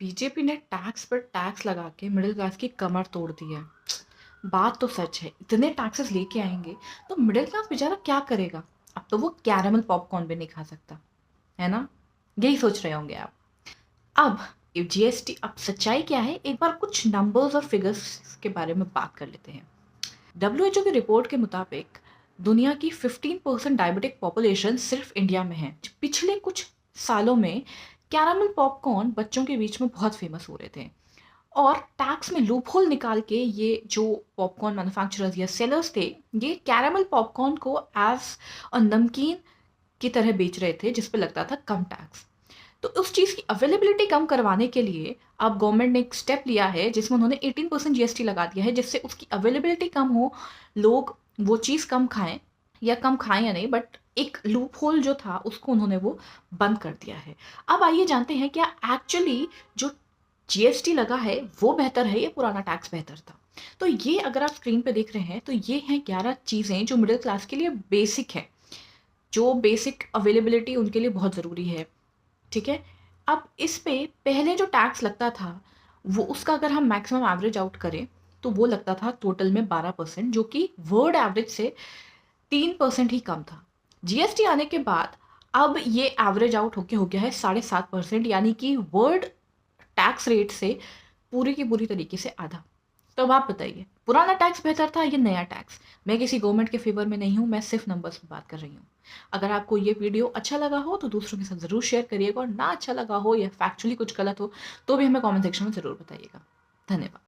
BJP ने tax पर tax लगा के मिडिल क्लास की कमर तोड़ दी है। बात तो सच है, इतने टैक्सेस लेके आएंगे तो मिडिल क्लास बेचारा क्या करेगा। अब तो वो कैरामल पॉपकॉर्न भी नहीं खा सकता, है ना? यही सोच रहे होंगे आप। अब जीएसटी, अब सच्चाई क्या है, एक बार कुछ नंबर्स और फिगर्स के बारे में बात कर लेते हैं। डब्ल्यूएचओ की रिपोर्ट के मुताबिक दुनिया की 15% डायबिटिक पॉपुलेशन सिर्फ इंडिया में है। पिछले कुछ सालों में कैरामल पॉपकॉर्न बच्चों के बीच में बहुत फेमस हो रहे थे, और टैक्स में लूपहोल निकाल के ये जो पॉपकॉर्न मैन्युफैक्चरर्स या सेलर्स थे, ये कैरामल पॉपकॉर्न को एज अ नमकीन की तरह बेच रहे थे जिस पे लगता था कम टैक्स। तो उस चीज़ की अवेलेबिलिटी कम करवाने के लिए अब गवर्नमेंट ने एक स्टेप लिया है जिसमें उन्होंने 18% जीएसटी लगा दिया है, जिससे उसकी अवेलेबिलिटी कम हो, लोग वो चीज़ कम खाएं, या कम खाएं या नहीं, बट एक लूप होल जो था उसको उन्होंने वो बंद कर दिया है। अब आइए जानते हैं क्या एक्चुअली जो जीएसटी लगा है वो बेहतर है या पुराना टैक्स बेहतर था। तो ये अगर आप स्क्रीन पे देख रहे हैं तो ये हैं 11 चीज़ें जो मिडिल क्लास के लिए बेसिक है, जो बेसिक अवेलेबिलिटी उनके लिए बहुत ज़रूरी है। ठीक है? अब इस पे पहले जो टैक्स लगता था, वो उसका अगर हम मैक्सिमम एवरेज आउट करें, तो वो लगता था टोटल में 12%, जो कि वर्ल्ड एवरेज से 3% ही कम था। जीएसटी आने के बाद अब ये एवरेज आउट होके हो गया है 7.5%, यानी कि वर्ल्ड टैक्स रेट से पूरी की पूरी तरीके से आधा। तो अब आप बताइए, पुराना टैक्स बेहतर था या नया टैक्स? मैं किसी गवर्नमेंट के फेवर में नहीं हूँ, मैं सिर्फ नंबर्स पे बात कर रही हूँ। अगर आपको ये वीडियो अच्छा लगा हो तो दूसरों के साथ ज़रूर शेयर करिएगा, और ना अच्छा लगा हो या फैक्चुअली कुछ गलत हो तो भी हमें कमेंट सेक्शन में ज़रूर बताइएगा। धन्यवाद।